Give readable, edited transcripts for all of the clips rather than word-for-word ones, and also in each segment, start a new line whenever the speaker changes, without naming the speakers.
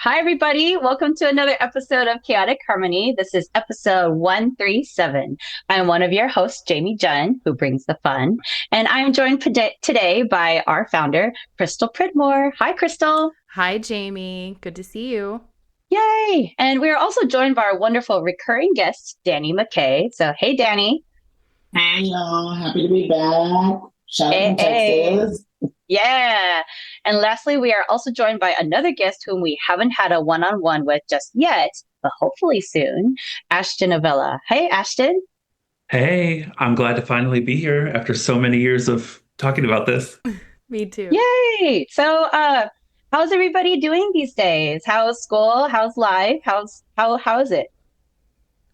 Hi, everybody. Welcome to another episode of Chaotic Harmony. This is episode 137. I'm one of your hosts, Jamie Jun, who brings the fun. And I'm joined today by our founder, Crystal Pridmore. Hi, Crystal.
Hi, Jamie. Good to see you.
Yay. And we're also joined by our wonderful recurring guest, Danny McKay. So, hey, Danny.
Hey y'all, happy to be back. Shout out
Hey,
from
hey.
Texas.
Yeah. And lastly, we are also joined by another guest whom we haven't had a one-on-one with just yet, but hopefully soon, Ashtyn Avella. Hey, Ashtyn.
Hey, I'm glad to finally be here after so many years of talking about this.
Me too.
Yay. How's everybody doing these days? How's school? How's life? How is it?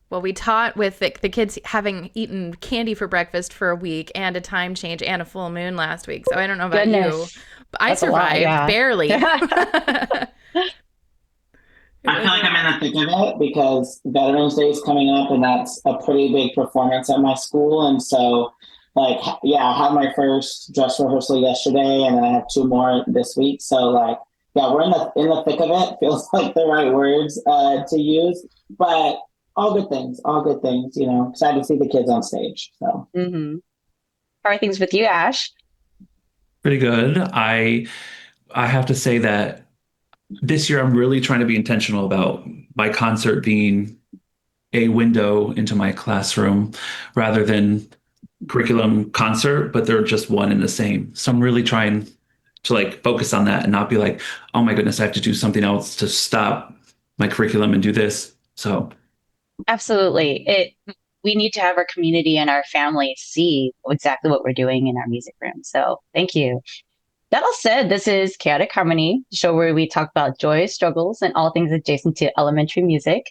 Well, we taught with the kids having eaten candy for breakfast for a week and a time change and a full moon last week. So I don't know about you,
Goodness.
but I
That's a lot,
survived
yeah.
barely.
I feel like I'm in the thick of it because Veterans Day is coming up and that's a pretty big performance at my school. And so, yeah, I had my first dress rehearsal yesterday and then I have two more this week. So, yeah, we're in the thick of it. Feels like the right words to use, but all good things, all good things. Excited to see the kids on stage. So.
hmm How are things with you, Ash?
Pretty good. I have to say that this year I'm really trying to be intentional about my concert being a window into my classroom rather than curriculum concert, but they're just one and the same. So I'm really trying to focus on that and not be like, oh my goodness, I have to do something else to stop my curriculum and do this. So
Absolutely. We need to have our community and our family see exactly what we're doing in our music room. So thank you. That all said, this is Chaotic Harmony, the show where we talk about joy, struggles, and all things adjacent to elementary music.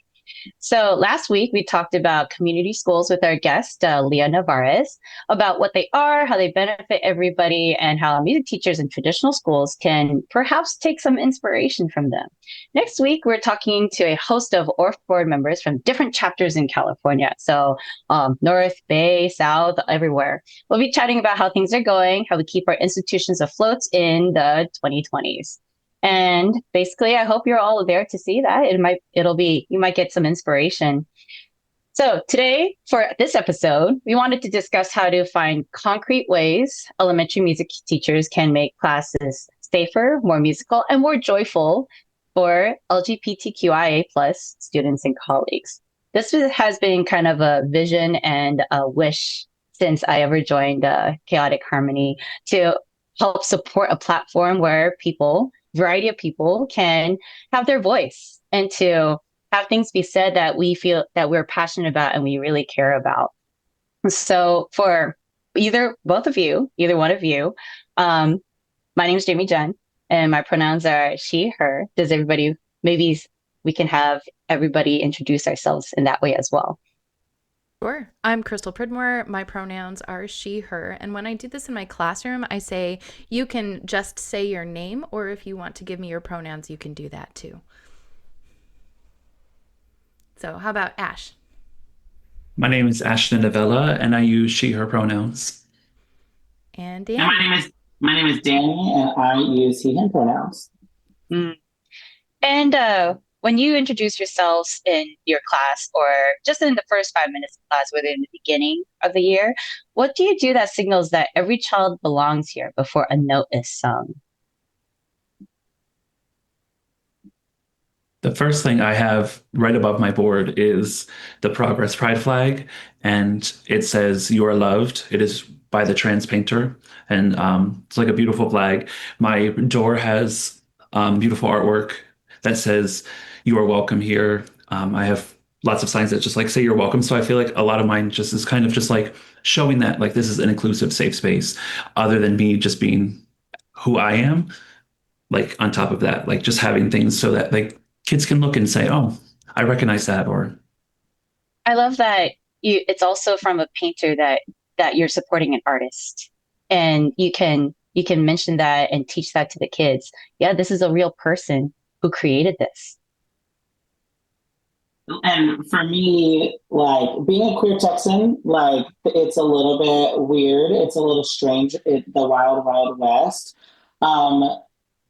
So last week we talked about community schools with our guest, Leah Navarez, about what they are, how they benefit everybody, and how music teachers in traditional schools can perhaps take some inspiration from them. Next week, we're talking to a host of ORF board members from different chapters in California. So North, Bay, South, everywhere. We'll be chatting about how things are going, how we keep our institutions afloat in the 2020s. And basically, I hope you're all there to see that. You might get some inspiration. So today, for this episode, we wanted to discuss how to find concrete ways elementary music teachers can make classes safer, more musical, and more joyful for LGBTQIA plus students and colleagues. This has been kind of a vision and a wish since I ever joined Chaotic Harmony to help support a platform where variety of people can have their voice and to have things be said that we feel that we're passionate about and we really care about. So for either one of you, my name is Jamie Jun and my pronouns are she, her. Maybe we can have everybody introduce ourselves in that way as well.
Sure. I'm Crystal Pridmore. My pronouns are she, her. And when I do this in my classroom, I say you can just say your name, or if you want to give me your pronouns, you can do that too. So, how about Ash?
my name is Ashtyn Avella and I use she, her pronouns.
And
And
Dan?
my name is Danny and I use he, him pronouns.
Mm. And when you introduce yourselves in your class or just in the first 5 minutes of class, whether in the beginning of the year, what do you do that signals that every child belongs here before a note is sung?
The first thing I have right above my board is the Progress Pride flag, and it says "You are loved." It is by the trans painter, and it's like a beautiful flag. My door has beautiful artwork that says "You are welcome here." I have lots of signs that just say "You're welcome." So I feel like a lot of mine just is kind of just showing that this is an inclusive, safe space, other than me just being who I am. On top of that, just having things so that kids can look and say, "Oh, I recognize that," or
I love that it's also from a painter that you're supporting an artist. And you can mention that and teach that to the kids. Yeah, this is a real person who created this.
And for me, being a queer Texan, it's a little bit weird. It's a little strange. The wild, wild west. Um,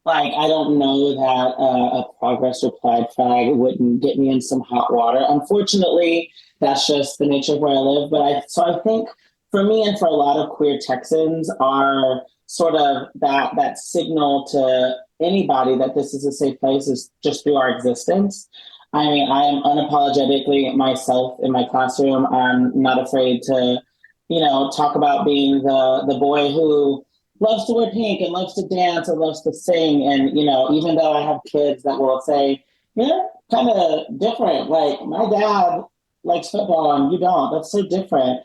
Like, I don't know that a progress or pride flag wouldn't get me in some hot water. Unfortunately, that's just the nature of where I live. So I think for me and for a lot of queer Texans, are sort of that signal to anybody that this is a safe place is just through our existence. I mean, I am unapologetically myself in my classroom. I'm not afraid to, talk about being the boy who loves to wear pink and loves to dance and loves to sing. And, even though I have kids that will say, you're kind of different. Like, my dad likes football and you don't. That's so different.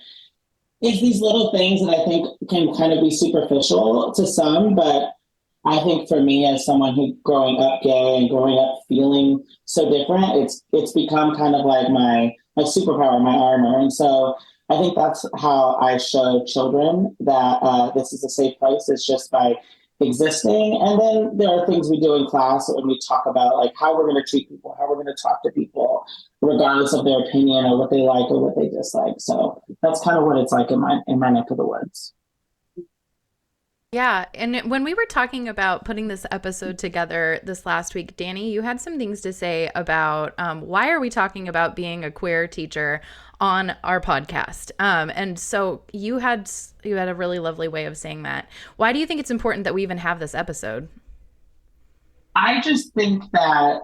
It's these little things that I think can kind of be superficial to some, but I think for me, as someone who growing up gay and growing up feeling so different, it's become kind of like my superpower, my armor. And so I think that's how I show children that this is a safe place. It's just by existing. And then there are things we do in class when we talk about like how we're going to treat people, how we're going to talk to people, regardless of their opinion or what they like or what they dislike. So that's kind of what it's like in my neck of the woods.
Yeah, and when we were talking about putting this episode together this last week, Danny, you had some things to say about why are we talking about being a queer teacher on our podcast? And so you had a really lovely way of saying that. Why do you think it's important that we even have this episode?
I just think that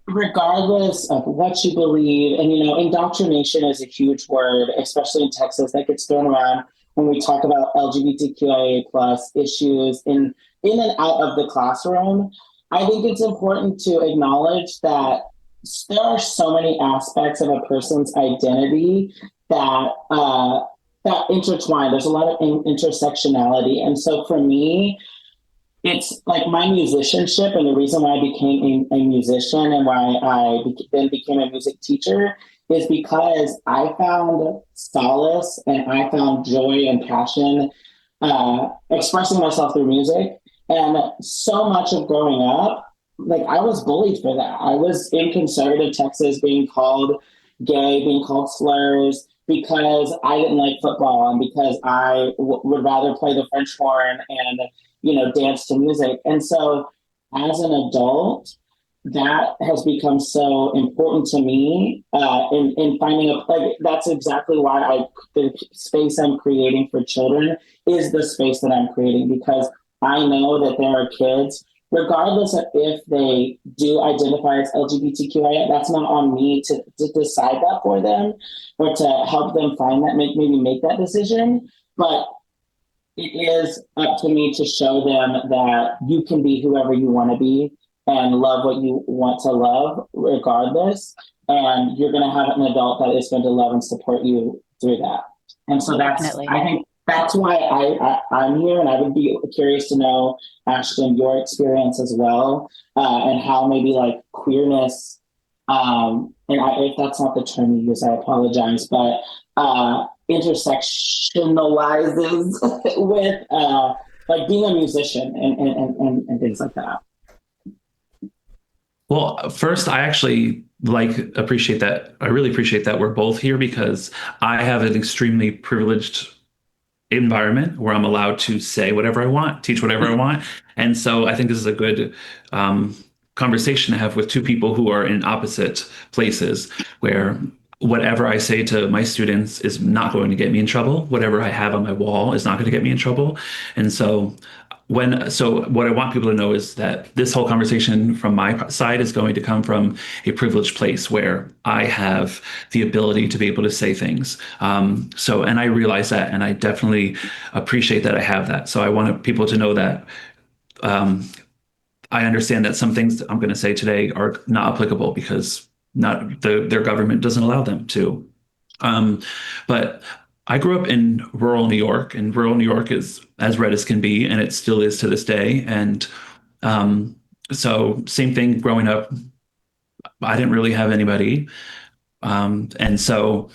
regardless of what you believe, and indoctrination is a huge word, especially in Texas, that gets thrown around when we talk about LGBTQIA plus issues in and out of the classroom. I think it's important to acknowledge that there are so many aspects of a person's identity that that intertwine. There's a lot of intersectionality, and so for me, it's like my musicianship, and the reason why I became a musician and why then became a music teacher is because I found solace and I found joy and passion expressing myself through music. And so much of growing up, like I was bullied for that. I was in conservative Texas being called gay, being called slurs because I didn't like football and because I would rather play the French horn and dance to music. And so as an adult, that has become so important to me in finding a like that's exactly why the space I'm creating for children is the space that I'm creating, because I know that there are kids, regardless of if they do identify as LGBTQIA, that's not on me to decide that for them or to help them find that, maybe make that decision. But it is up to me to show them that you can be whoever you want to be and love what you want to love regardless. And you're going to have an adult that is going to love and support you through that. And so
Definitely.
I think that's why I'm here. And I would be curious to know, Ashtyn, your experience as well, and how maybe like queerness, if that's not the term you use, I apologize, but intersectionalizes with like being a musician and things like that.
Well, first, I actually appreciate that. I really appreciate that we're both here because I have an extremely privileged environment where I'm allowed to say whatever I want, teach whatever I want. And so I think this is a good conversation to have with two people who are in opposite places, where whatever I say to my students is not going to get me in trouble. Whatever I have on my wall is not going to get me in trouble. And so what I want people to know is that this whole conversation from my side is going to come from a privileged place where I have the ability to be able to say things. And I realize that, and I definitely appreciate that I have that. So I want people to know that I understand that some things I'm going to say today are not applicable because their government doesn't allow them to. But I grew up in rural New York, and rural New York is as red as can be, and it still is to this day. And so, same thing growing up, I didn't really have anybody. And so,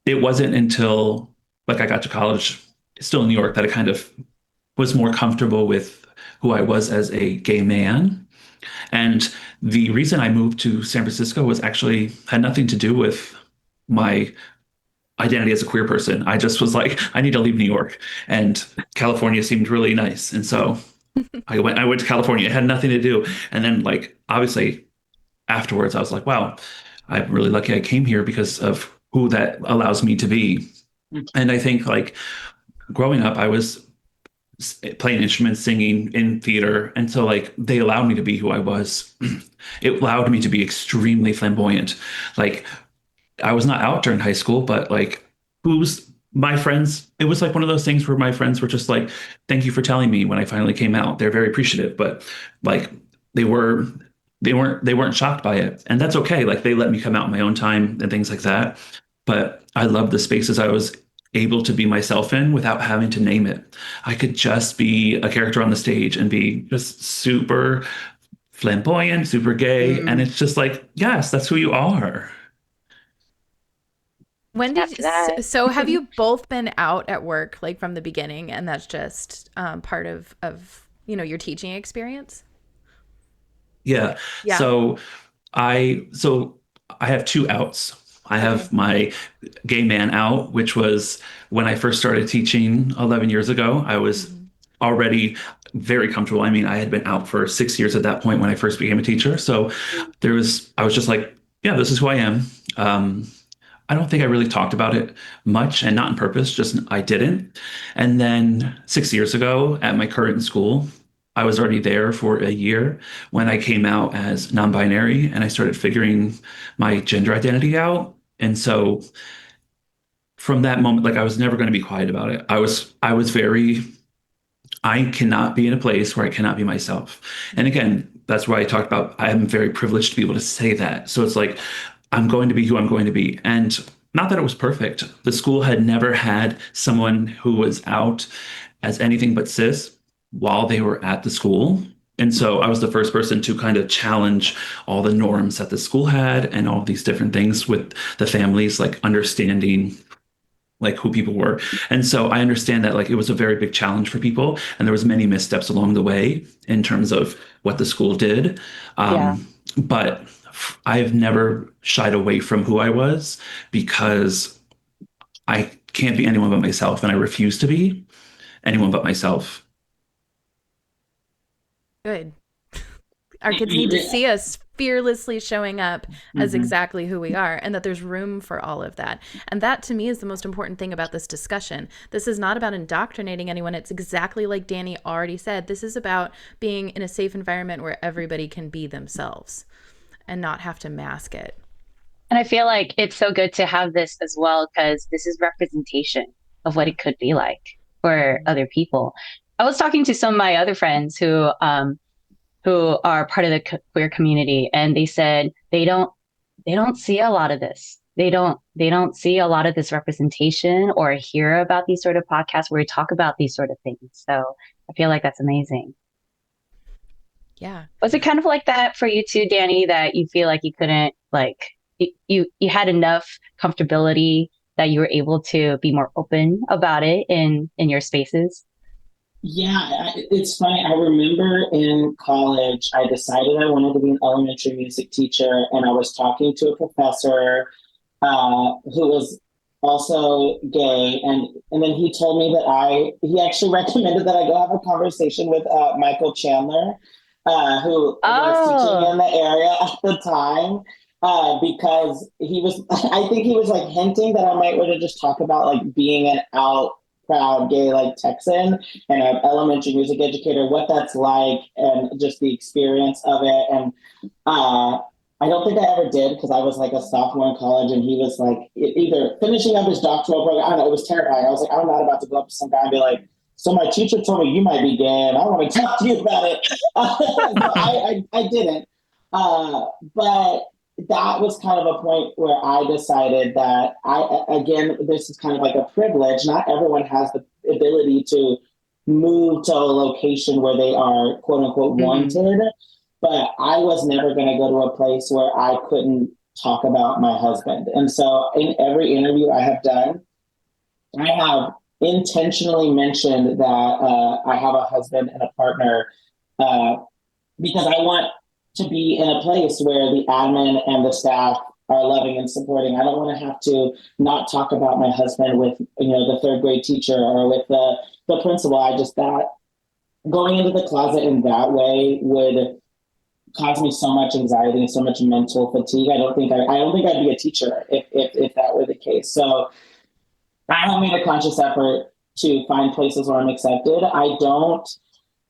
it wasn't until I got to college, still in New York, that I kind of was more comfortable with who I was as a gay man. And the reason I moved to San Francisco had nothing to do with my identity as a queer person. I just was like, I need to leave New York, and California seemed really nice. And so I went to California. It had nothing to do. And then like obviously afterwards I was like, wow, I'm really lucky I came here because of who that allows me to be. And I think like growing up, I was playing instruments, singing in theater. And so like they allowed me to be who I was. It allowed me to be extremely flamboyant. Like I was not out during high school, but like who's my friends, it was like one of those things where my friends were just like, thank you for telling me when I finally came out. They're very appreciative, but like they were they weren't shocked by it. And that's okay. Like they let me come out in my own time and things like that. But I love the spaces I was able to be myself in without having to name it. I could just be a character on the stage and be just super flamboyant, super gay. And
Mm,
it's just like, yes, that's who you are.
When did
tap to that.
so have you both been out at work like from the beginning, and that's just part of your teaching experience?
Yeah.
Yeah.
So so I have two outs. I
Okay.
have my gay man out, which was when I first started teaching 11 years ago. I was
Hmm.
already very comfortable. I mean, I had been out for 6 years at that point when I first became a teacher. So
Mm,
I was just like, yeah, this is who I am. Um, I don't think I really talked about it much and not on purpose, just I didn't. And then 6 years ago at my current school, I was already there for a year when I came out as non-binary and I started figuring my gender identity out. And so from that moment, like I was never going to be quiet about it. I was very I cannot be in a place where I cannot be myself. And again, that's why I talked about I'm very privileged to be able to say that. So it's like I'm going to be who I'm going to be. And not that it was perfect. The school had never had someone who was out as anything but cis while they were at the school. And so I was the first person to kind of challenge all the norms that the school had and all these different things with the families, like understanding like who people were. And so I understand that like it was a very big challenge for people and there was many missteps along the way in terms of what the school did.
yeah.
But I've never shied away from who I was because I can't be anyone but myself and I refuse to be anyone but myself.
Good. Our kids need to see us fearlessly showing up as
Mhm.
exactly who we are, and that there's room for all of that. And that to me is the most important thing about this discussion. This is not about indoctrinating anyone. It's exactly like Danny already said. This is about being in a safe environment where everybody can be themselves and not have to mask it.
And I feel like it's so good to have this as well because this is representation of what
Yeah.
it could be like for other people. I was talking to some of my other friends who are part of the queer community, and they said they don't see a lot of this. They don't see a lot of this representation or hear about these sort of podcasts where we talk about these sort of things. So I feel like that's amazing.
Yeah.
Was it kind of like that for you too, Danny, that you feel like you couldn't like you had enough comfortability that you were able to be more open about it in your spaces?
Yeah, it's funny. I remember in college, I decided I wanted to be an elementary music teacher, and I was talking to a professor who was also gay, and then he told me that he actually recommended that I go have a conversation with Michael Chandler, who was teaching
Oh,
in the area at the time. Because he was, I think he was like hinting that I might want to just talk about like being an out proud gay like Texan and an elementary music educator, what that's like, and just the experience of it. And I don't think I ever did because I was like a sophomore in college and he was like either finishing up his doctoral program. I don't know. It was terrifying. I was like, I'm not about to go up to some guy and be like, so my teacher told me you might be gay and I want to talk to you about it. So I didn't. But that was kind of a point where I decided that again, this is kind of like a privilege. Not everyone has the ability to move to a location where they are quote unquote
mhm.
wanted. But I was never going to go to a place where I couldn't talk about my husband. And so in every interview I have done, I have intentionally mentioned that I have a husband and a partner uh, because I want to be in a place where the admin and the staff are loving and supporting. I don't want to have to not talk about my husband with the third grade teacher or with the principal. I just that going into the closet in that way would cause me so much anxiety and so much mental fatigue. I don't think I'd be a teacher if that were the case. So I have made a conscious effort to find places where I'm accepted. I don't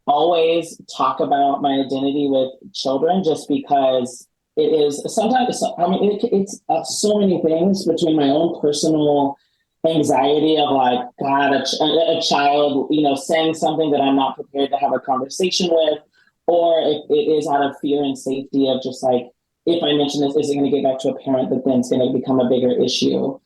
always talk about my identity with children just because it is sometimes, I mean, it's so many things between my own personal anxiety of like, God, a child, saying something that I'm not prepared to have a conversation with, or if it is out of fear and safety of just like, if I mention this, is it going to get back to a parent that then it's going to become a bigger issue?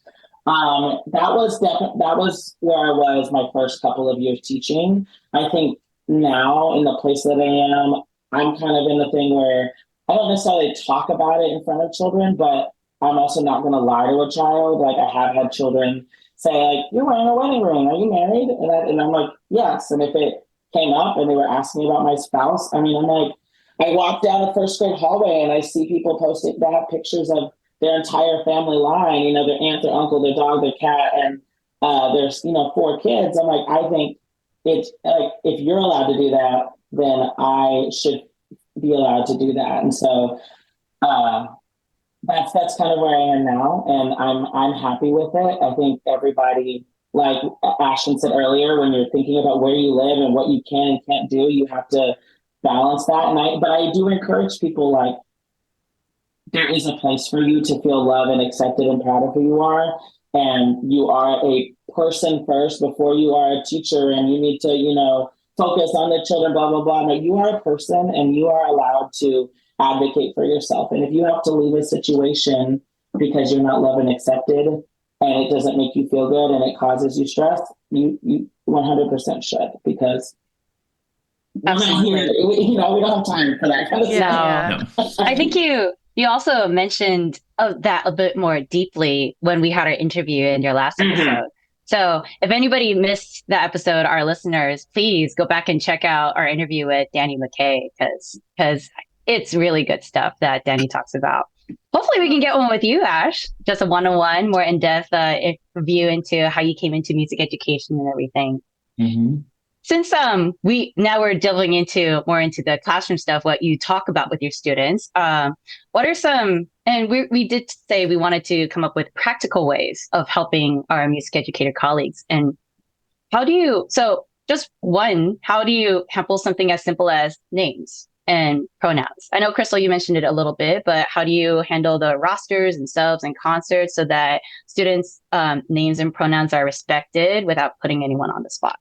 That was where I was my first couple of years teaching. I think now in the place that I am, I'm kind of in the thing where I don't necessarily talk about it in front of children, but I'm also not going to lie to a child. Like I have had children say, like, "You're wearing a wedding ring. Are you married?" And I'm like, "Yes." And if it came up and they were asking me about my spouse, I mean, I'm like, I walk down a first grade hallway and I see people posting that have pictures of their entire family line, their aunt, their uncle, their dog, their cat, and there's, 4 kids. I'm like, I think it's like, if you're allowed to do that, then I should be allowed to do that. And so uh, that's kind of where I am now, and I'm happy with it. I think everybody, like Ashtyn said earlier, when you're thinking about where you live and what you can and can't do, you have to balance that. But I do encourage people, like, there is a place for you to feel loved and accepted and proud of who you are. And you are a person first before you are a teacher, and you need to, focus on the children, blah, blah, blah. No, you are a person and you are allowed to advocate for yourself. And if you have to leave a situation because you're not loved and accepted and it doesn't make you feel good and it causes you stress, you 100% should, because
Absolutely.
we don't have time for that kind of
No.
stuff.
I think you also mentioned that a bit more deeply when we had our interview in your last episode. So if anybody missed that episode, our listeners, please go back and check out our interview with Danny McKay, because it's really good stuff that Danny talks about. Hopefully we can get one with you, Ash. Just a one-on-one, more in-depth review into how you came into music education and everything.
Mm-hmm.
Since we're delving more into the classroom stuff, what you talk about with your students, what are some, and we did say we wanted to come up with practical ways of helping our music educator colleagues. And just one, how do you handle something as simple as names and pronouns? I know, Crystal, you mentioned it a little bit, but how do you handle the rosters and subs and concerts so that students' names and pronouns are respected without putting anyone on the spot?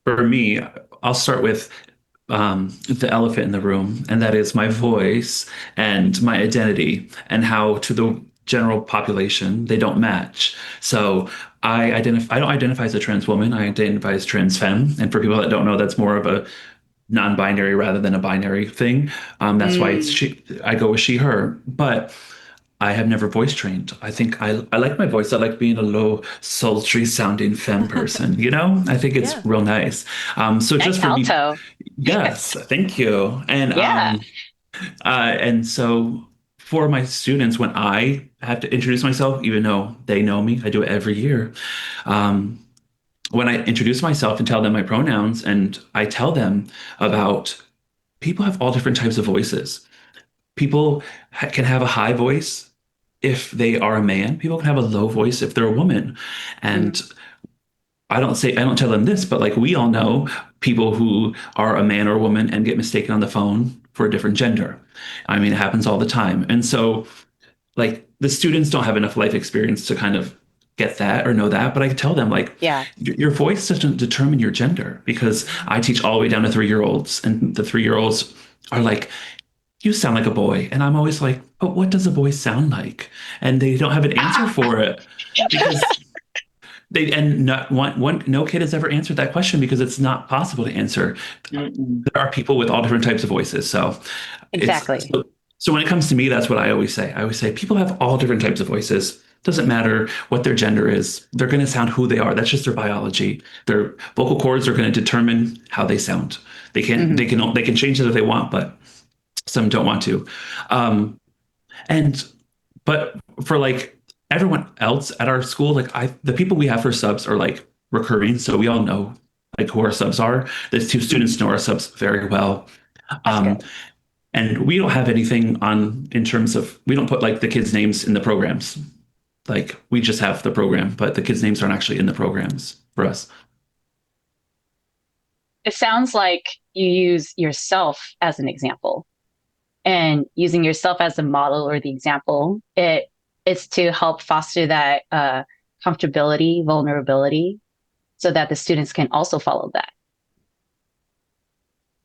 For me, I'll start with the elephant in the room, and that is my voice and my identity, and how to the general population they don't match. So I don't identify as a trans woman. I identify as trans femme, and for people that don't know, that's more of a non-binary rather than a binary thing. That's why it's she. I go with she, her, but I have never voice trained. I think I like my voice. I like being a low, sultry sounding femme person. I think it's real nice. So
Nice
just for me,
alto.
yes, thank you.
Yeah.
And so for my students, when I have to introduce myself, even though they know me, I do it every year. Um, when I introduce myself and tell them my pronouns, and I tell them about people have all different types of voices. People can have a high voice if they are a man. People can have a low voice if they're a woman. And I don't tell them this, but like we all know people who are a man or a woman and get mistaken on the phone for a different gender. I mean, it happens all the time. And so like the students don't have enough life experience to kind of get that or know that, but I tell them like,
Yeah.
your voice doesn't determine your gender, because I teach all the way down to 3-year-olds, and the 3-year-olds are like, you sound like a boy. And I'm always like, but what does a boy sound like? And they don't have an answer for it, because no kid has ever answered that question, because it's not possible to answer. There are people with all different types of voices. So
Exactly.
so when it comes to me, that's what I always say. I always say people have all different types of voices. Doesn't matter what their gender is. They're going to sound who they are. That's just their biology. Their vocal cords are going to determine how they sound. They can change it if they want, but some don't want to. And but for like everyone else at our school, like the people we have for subs are like recurring, so we all know like who our subs are. These two students know our subs very well.
That's
Um,
good.
and we don't have anything on in terms of we don't put like the kids' names in the programs. Like we just have the program, but the kids' names aren't actually in the programs for us.
It sounds like you use yourself as an example, and using yourself as a model or the example, it's to help foster that comfortability, vulnerability, so that the students can also follow that.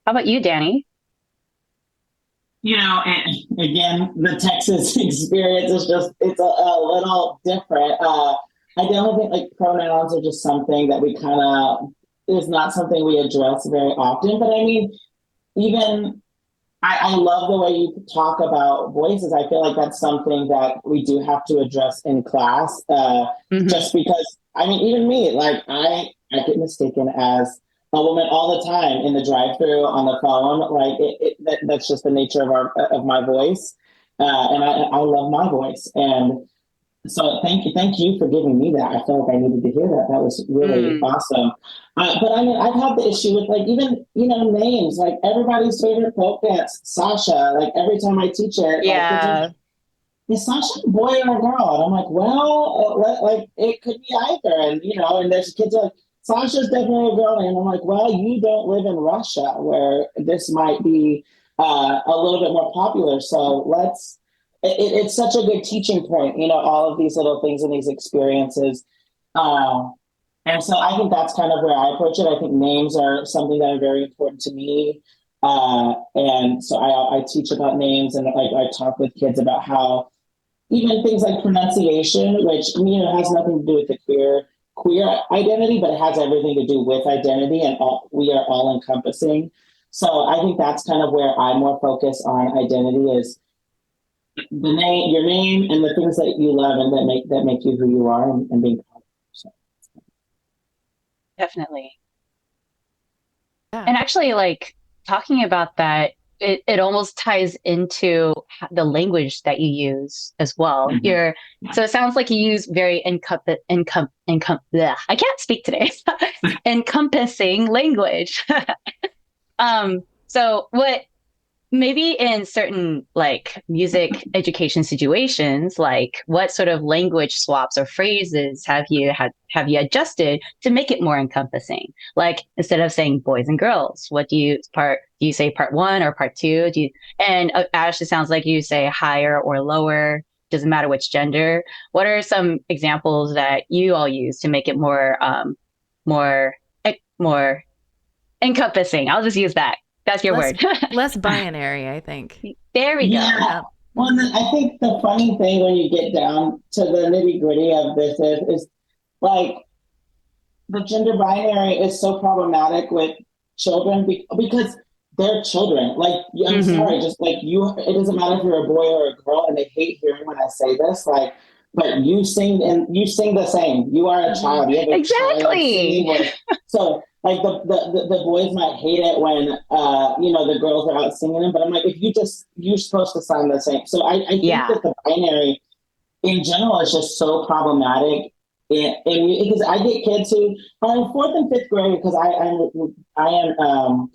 How about you, Danny?
And again, the Texas experience is just, it's a little different. I don't think like pronouns are just something that we kind of, is not something we address very often. But I mean, even I love the way you talk about voices. I feel like that's something that we do have to address in class, just because, I mean, even me, like I get mistaken as a woman all the time in the drive-through, on the phone. Like that's just the nature of my voice, and I love my voice. And so thank you for giving me that. I felt like I needed to hear that. That was really awesome. But I mean, I've had the issue with like even names, like everybody's favorite folk dance, Sasha. Like every time I teach it,
Yeah.
like, is Sasha a boy or a girl? And I'm like, well, like it could be either. And there's kids are like, Sasha's definitely a girl. And I'm like, well, you don't live in Russia where this might be a little bit more popular. So it's such a good teaching point, all of these little things and these experiences. And so I think that's kind of where I approach it. I think names are something that are very important to me. And so I teach about names, and like I talk with kids about how even things like pronunciation, which has nothing to do with the queer identity, but it has everything to do with identity, and we are all encompassing. So I think that's kind of where I'm more focused on identity, is your name, and the things that you love and that make you who you are, and being proud of yourself.
Definitely.
Yeah.
And actually, like talking about that, it almost ties into the language that you use as well. So it sounds like you use very I can't speak today. Encompassing language. So what maybe in certain like music education situations, like what sort of language swaps or phrases have you adjusted to make it more encompassing? Like instead of saying boys and girls, what do you say part one or part two? And Ash, it sounds like you say higher or lower, doesn't matter which gender. What are some examples that you all use to make it more more encompassing? I'll just use that. That's your word.
Less binary, I think.
There we go.
Yeah. Well, I think the funny thing when you get down to the nitty gritty of this is like the gender binary is so problematic with children because they're children. Like, I'm sorry, just like it doesn't matter if you're a boy or a girl, and they hate hearing when I say this, like, but you sing the same. You are a child. You have a
exactly.
Child singing. So like the boys might hate it when the girls are out singing them, but I'm like, if you're supposed to sound the same. So I think that the binary in general is just so problematic. And because I get kids who are in 4th and 5th grade, because I am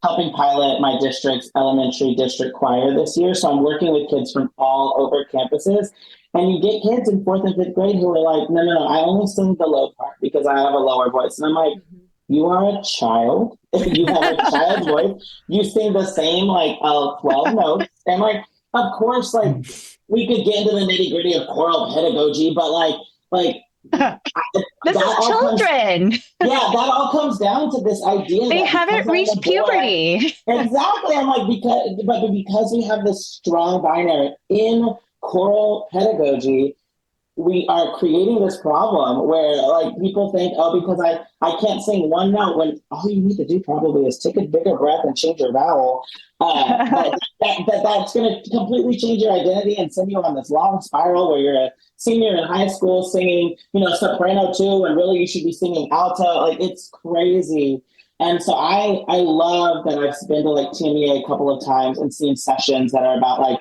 helping pilot my district's elementary district choir this year. So I'm working with kids from all over campuses. And you get kids in 4th and 5th grade who are like, no, I only sing the low part because I have a lower voice. And I'm like, you are a child. You have a child voice. You sing the same 12 notes. And like, of course, like we could get into the nitty gritty of choral pedagogy, but
this is children.
That all comes down to this idea
they
that
haven't reached puberty.
Exactly. I'm like, because we have this strong binary in choral pedagogy, we are creating this problem where like people think, oh, because I can't sing one note, when all you need to do probably is take a bigger breath and change your vowel. That's going to completely change your identity and send you on this long spiral where you're a senior in high school singing, soprano too, and really you should be singing alto. Like, it's crazy. And so I love that I've been to like TMEA a couple of times and seen sessions that are about like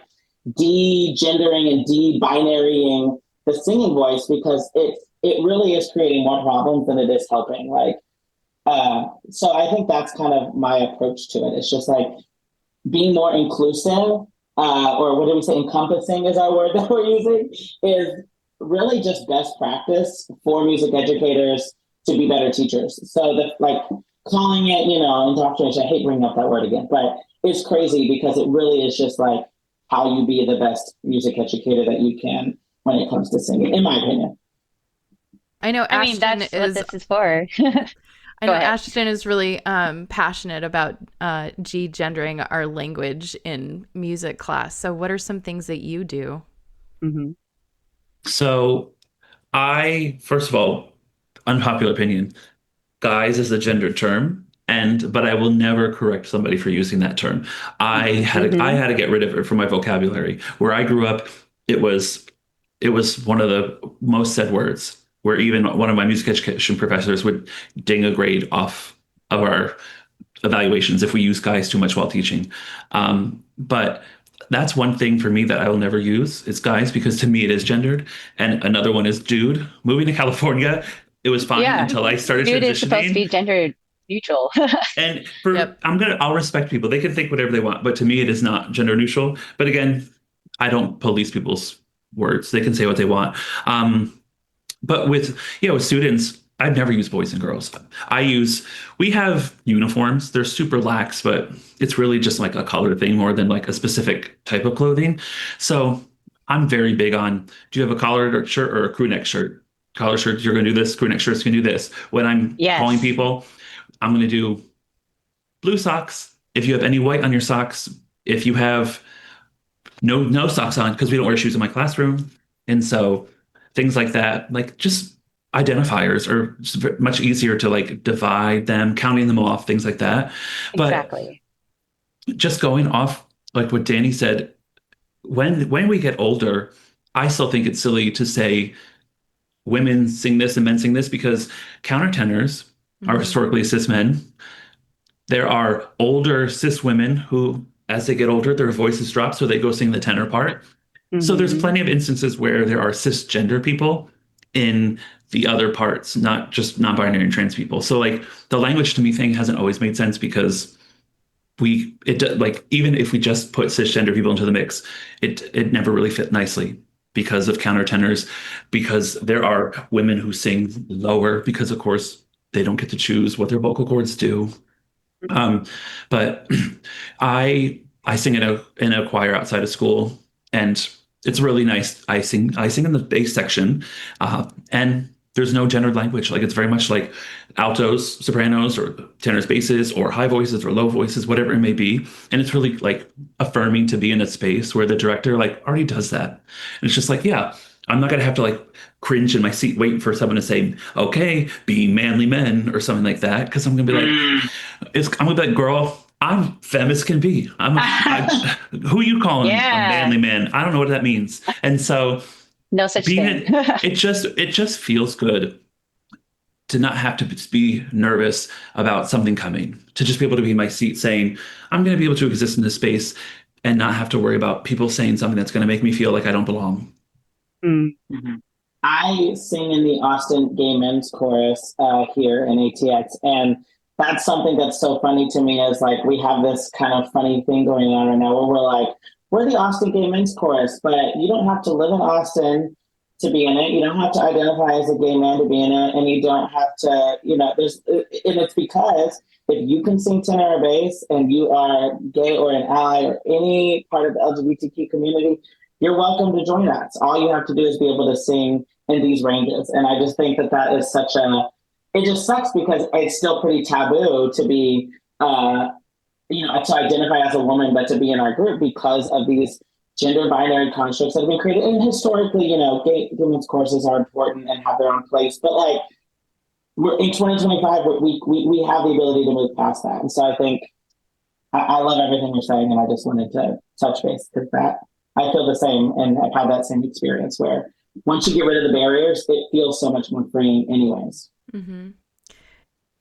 de-gendering and de-binarying the singing voice, because it really is creating more problems than it is helping. Like, so I think that's kind of my approach to it. It's just like being more inclusive, or what do we say, encompassing is our word that we're using, is really just best practice for music educators to be better teachers. So that, like, calling it, indoctrination, I hate bringing up that word again, but it's crazy because it really is just like how you be the best music educator that you can when it comes to singing, in my opinion.
I know
I mean,
Ashtyn
that's what
is
this is for.
I
Go
know
ahead.
Ashtyn is really passionate about gendering our language in music class. So what are some things that you do?
Hmm.
So first of all, unpopular opinion, guys is a gendered term, but I will never correct somebody for using that term. I
Hmm.
had to get rid of it from my vocabulary. Where I grew up, it was it was one of the most said words. Where even one of my music education professors would ding a grade off of our evaluations if we use guys too much while teaching. But that's one thing for me that I will never use is guys because to me it is gendered. And another one is dude. Moving to California, it was fine
Yeah.
until I started
Dude is supposed to
transitioning.
be gender neutral.
And
Yep.
I'll respect people. They can think whatever they want, but to me it is not gender neutral. But again, I don't police people's words. They can say what they want. Um, but with students, I've never used boys and girls. We have uniforms. They're super lax, but it's really just like a color thing more than like a specific type of clothing. So I'm very big on, do you have a collared shirt or a crew neck shirt? Collar shirts, you're going to do this. Crew neck shirts, you can do this. When I'm calling
Yes,
people, I'm going to do blue socks. If you have any white on your socks, if you have no socks on because we don't wear shoes in my classroom. And so things like that, like just identifiers are just much easier to like divide them, counting them off, things like that. But
exactly.
just going off like what Danny said, when we get older, I still think it's silly to say women sing this and men sing this because countertenors are
Hmm.
historically cis men. There are older cis women who, as they get older, their voices drop, so they go sing the tenor part. So there's
Hmm.
plenty of instances where there are cisgender people in the other parts, not just non-binary and trans people. So like the language to me thing hasn't always made sense because like even if we just put cisgender people into the mix, it never really fit nicely because of countertenors, because there are women who sing lower because of course they don't get to choose what their vocal cords do. Um, but I sing in a choir outside of school, and it's really nice. I sing in the bass section, and there's no gendered language. Like it's very much like altos, sopranos, or tenors, basses, or high voices or low voices, whatever it may be. And it's really like affirming to be in a space where the director like already does that. And it's just like, yeah, I'm not gonna have to like cringe in my seat waiting for someone to say, okay, be manly men or something like that. Cause I'm gonna be like, I'm gonna be like, girl, I'm femme as can be. Who you calling a
Yeah,
manly man? I don't know what that means. And so
no such
being
thing.
it, it just feels good to not have to be nervous about something coming, to just be able to be in my seat saying, I'm going to be able to exist in this space and not have to worry about people saying something that's going to make me feel like I don't belong.
Mm.
Mhm. I sing in the Austin Gay Men's Chorus here in ATX, and that's something that's so funny to me. Is like we have this kind of funny thing going on right now where we're like, we're the Austin Gay Men's Chorus, but you don't have to live in Austin to be in it. You don't have to identify as a gay man to be in it, and you don't have to, and it's because if you can sing tenor or bass and you are gay or an ally or any part of the LGBTQ community, you're welcome to join us. All you have to do is be able to sing in these ranges. And I just think that that is it just sucks because it's still pretty taboo to be, to identify as a woman, but to be in our group because of these gender binary constructs that have been created. And historically, women's courses are important and have their own place. But like, we're in 2025, we have the ability to move past that. And so I think I love everything you're saying. And I just wanted to touch base because I feel the same and I've had that same experience where once you get rid of the barriers, it feels so much more freeing anyways.
Hmm.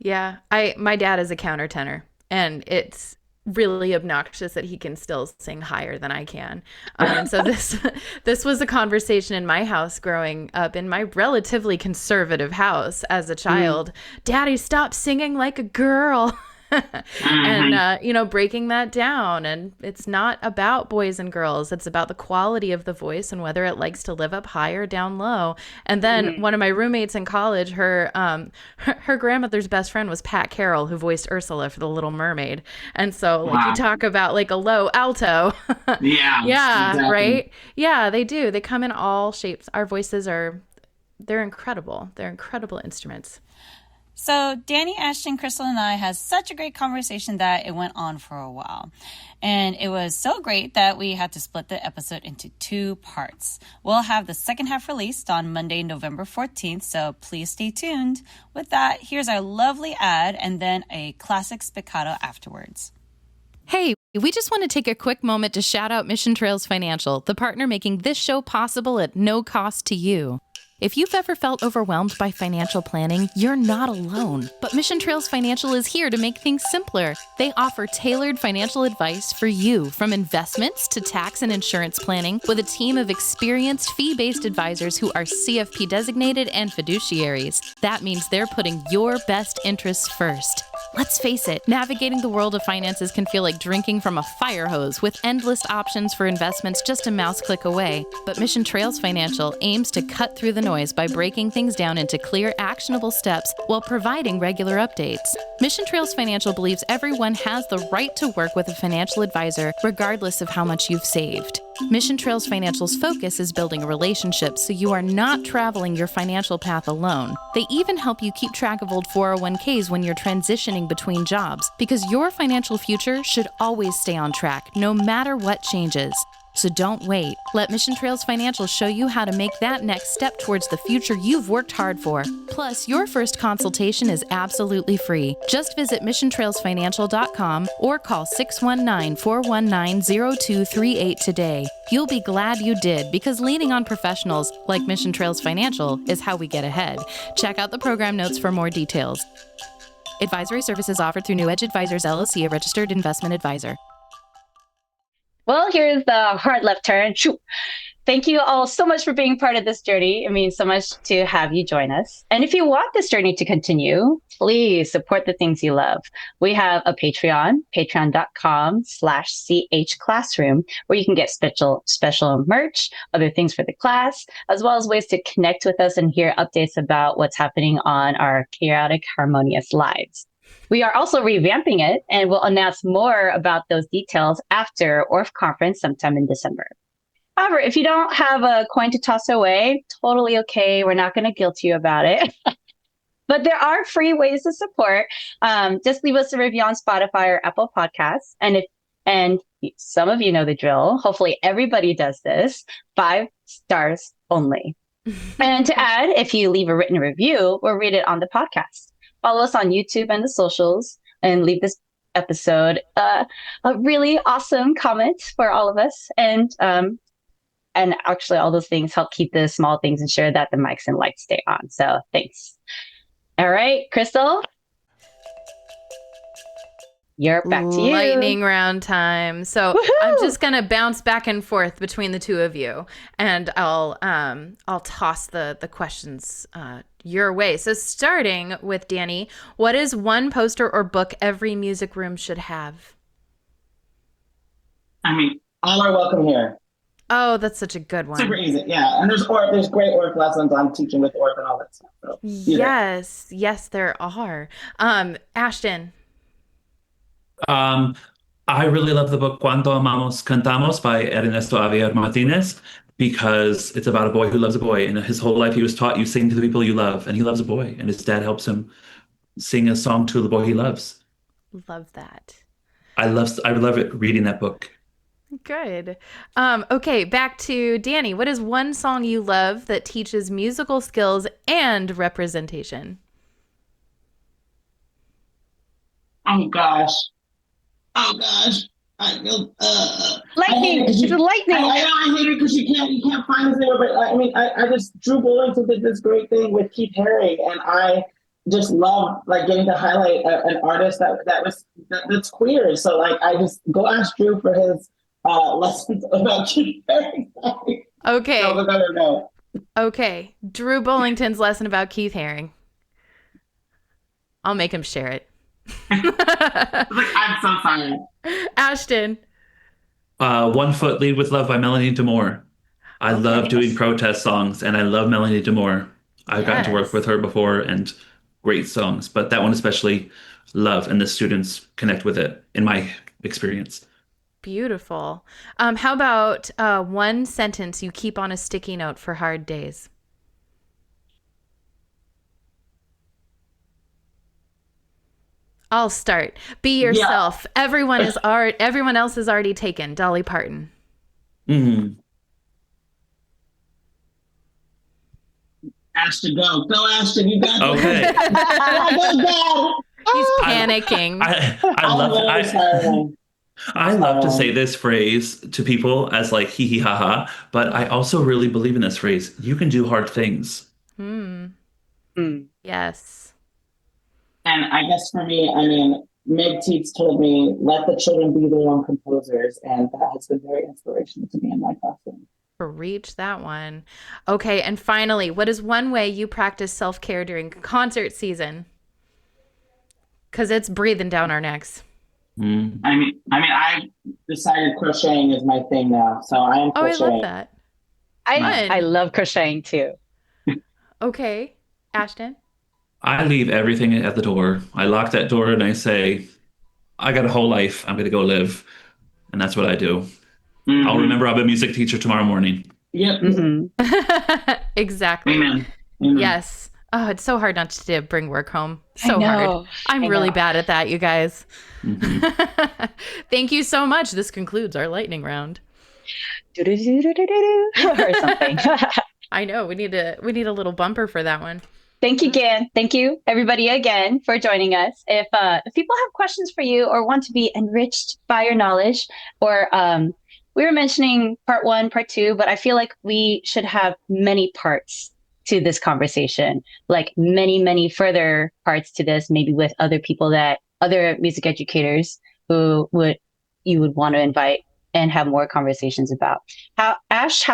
Yeah, my dad is a countertenor, and really obnoxious that he can still sing higher than I can. And so this was a conversation in my house growing up in my relatively conservative house as a child. Daddy, stop singing like a girl. And breaking that down. And it's not about boys and girls. It's about the quality of the voice and whether it likes to live up high or down low. And then one of my roommates in college, her grandmother's best friend was Pat Carroll, who voiced Ursula for The Little Mermaid. And so you talk about like a low alto.
Yeah.
Yeah.
Exactly.
Right. Yeah, they do. They come in all shapes. Our voices they're incredible. They're incredible instruments.
So Danny, Ashtyn, Crystal, and I had such a great conversation that it went on for a while. And it was so great that we had to split the episode into 2 parts. We'll have the second half released on Monday, November 14th, so please stay tuned. With that, here's our lovely ad and then a classic spiccato afterwards.
Hey, we just want to take a quick moment to shout out Mission Trails Financial, the partner making this show possible at no cost to you. If you've ever felt overwhelmed by financial planning, you're not alone. But Mission Trails Financial is here to make things simpler. They offer tailored financial advice for you, from investments to tax and insurance planning, with a team of experienced fee-based advisors who are CFP designated and fiduciaries. That means they're putting your best interests first. Let's face it, navigating the world of finances can feel like drinking from a fire hose with endless options for investments just a mouse click away. But Mission Trails Financial aims to cut through the noise by breaking things down into clear, actionable steps while providing regular updates. Mission Trails Financial believes everyone has the right to work with a financial advisor regardless of how much you've saved. Mission Trails Financial's focus is building a relationship so you are not traveling your financial path alone. They even help you keep track of old 401ks when you're transitioning between jobs, because your financial future should always stay on track, no matter what changes. So don't wait. Let Mission Trails Financial show you how to make that next step towards the future you've worked hard for. Plus, your first consultation is absolutely free. Just visit missiontrailsfinancial.com or call 619-419-0238 today. You'll be glad you did, because leaning on professionals like Mission Trails Financial is how we get ahead. Check out the program notes for more details. Advisory services offered through New Edge Advisors LLC, a registered investment advisor.
Well, here's the hard left turn. Shoo. Thank you all so much for being part of this journey. It means so much to have you join us. And if you want this journey to continue, please support the things you love. We have a Patreon, patreon.com/chclassroom, where you can get special merch, other things for the class, as well as ways to connect with us and hear updates about what's happening on our chaotic, harmonious lives. We are also revamping it, and we'll announce more about those details after ORF conference sometime in December. However, if you don't have a coin to toss away, totally okay. We're not going to guilt you about it. But there are free ways to support. Just leave us a review on Spotify or Apple Podcasts. And some of you know the drill. Hopefully everybody does this. 5 stars only. And to add, if you leave a written review, we'll read it on the podcast. Follow us on YouTube and the socials, and leave this episode a really awesome comment for all of us. And actually, all those things help keep the small things ensure that the mics and lights stay on. So thanks. All right, Crystal, you're back to you.
Lightning round time. So I'm just gonna bounce back and forth between the two of you, and I'll toss the questions your way. So starting with Danny, what is one poster or book every music room should have?
I mean, all are welcome here.
Oh, that's such a good one.
Super easy, yeah. And there's great ORF lessons. I'm teaching with ORF and all that stuff. So,
yes, there are. Ashtyn.
I really love the book Cuando Amamos Cantamos by Ernesto Javier Martinez, because it's about a boy who loves a boy, and his whole life he was taught you sing to the people you love, and he loves a boy, and his dad helps him sing a song to the boy he loves.
Love that.
I love it reading that book.
Good. Okay, back to Danny. What is one song you love that teaches musical skills and representation?
Oh gosh. I feel
Lightning. It's lightning.
I hate it because you can't find this anywhere. But I mean, I just Drew Bullington did this great thing with Keith Haring, and I just love like getting to highlight an artist that's queer. So like I just go ask Drew for his lessons about Keith Haring.
Okay.
No.
Okay. Drew Bullington's lesson about Keith Haring. I'll make him share it.
I'm so sorry.
Ashtyn.
1 Foot Lead with Love by Melanie Demore. I
Okay.
love doing protest songs, and I love Melanie Demore. I've gotten to work
Yes.
with her before, and great songs, but that one especially love, and the students connect with it, in my experience.
Beautiful. How about one sentence you keep on a sticky note for hard days? I'll start. Be yourself. Yeah. Everyone else is already taken. Dolly Parton.
Mm.
Ashtyn, go Ashtyn, you got this.
Okay.
He's panicking.
I love to say this phrase to people as like hee hee ha ha, but I also really believe in this phrase. You can do hard things.
Yes.
And I guess for me, I mean, Meg Teets told me, let the children be their own composers. And that has been very inspirational to me in my classroom.
Reach that one. Okay. And finally, what is one way you practice self-care during concert season? Because it's breathing down our necks.
I mean, I decided crocheting is my thing now. So I am crocheting.
Oh, I love that.
I love crocheting too.
Okay. Ashtyn?
I leave everything at the door. I lock that door and I say, I got a whole life. I'm going to go live. And that's what I do. Mm-hmm. I'll remember I'm a music teacher tomorrow morning.
Yep.
Mm-hmm. Exactly.
Amen.
Yes. Oh, it's so hard not to bring work home. So hard. I'm really bad at that, you guys. Mm-hmm. Thank you so much. This concludes our lightning round.
Or something.
I know. We need a little bumper for that one.
Thank you again. Thank you, everybody, again for joining us. If people have questions for you or want to be enriched by your knowledge, or we were mentioning part 1, part 2, but I feel like we should have many parts to this conversation, like many further parts to this, maybe with other music educators who you would want to invite and have more conversations about. How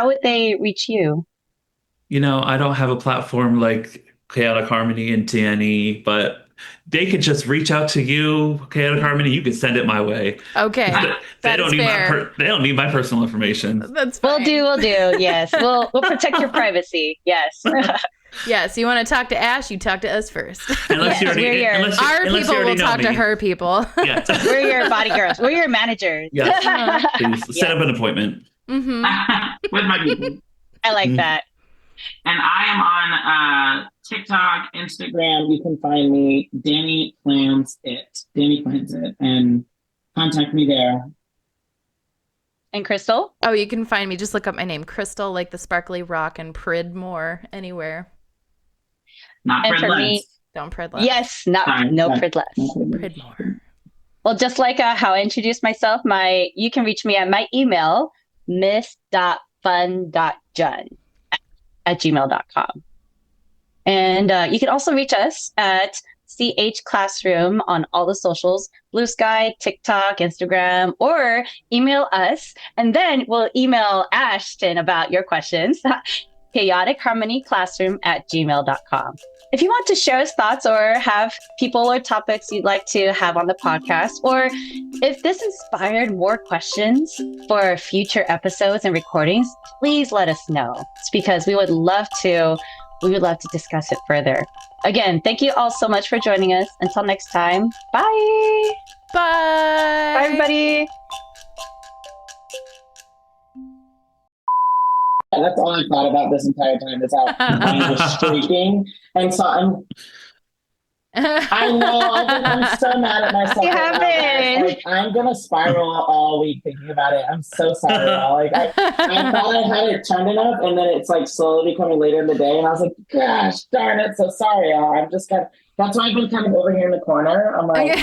would they reach you?
You know, I don't have a platform like Chaotic Harmony and Danny, but they could just reach out to you, Chaotic Harmony. You could send it my way.
Okay,
they don't need my personal information.
That's fine.
We'll do. Yes, we'll protect your privacy. Yes.
Yes, you want to talk to Ash? You talk to us first.
Unless
our people will talk to her people.
Yes.
We're your bodyguards. We're your managers.
Yes. Please set up an appointment.
Mm-hmm.
With my people.
I like that.
And I am on TikTok, Instagram. You can find me, Danny Plans It. Danny Plans It. And contact me there.
And Crystal?
Oh, you can find me. Just look up my name, Crystal, like the sparkly rock, and Pridmore anywhere.
Not Pridless.
Don't Pridless.
Yes, no Pridless.
Pridmore.
Well, just like how I introduced myself, you can reach me at my email, ms.fun.jun at gmail.com. And you can also reach us at CH Classroom on all the socials, Blue Sky, TikTok, Instagram, or email us. And then we'll email Ashtyn about your questions, chaoticharmonyclassroom@gmail.com. If you want to share us thoughts or have people or topics you'd like to have on the podcast, or if this inspired more questions for future episodes and recordings, please let us know. It's because we would love to discuss it further. Again, thank you all so much for joining us. Until next time, bye.
Bye.
Bye, everybody.
That's all I thought about this entire time is how I was streaking. And so I know, I'm so mad at myself.
You haven't.
I'm going to spiral all week thinking about it. I'm so sorry, y'all. Like, I thought I had it turned enough, and then it's like slowly becoming later in the day. And I was like, gosh, darn it. So sorry, y'all. I'm just that's why I've been kind of over here in the corner. I'm like,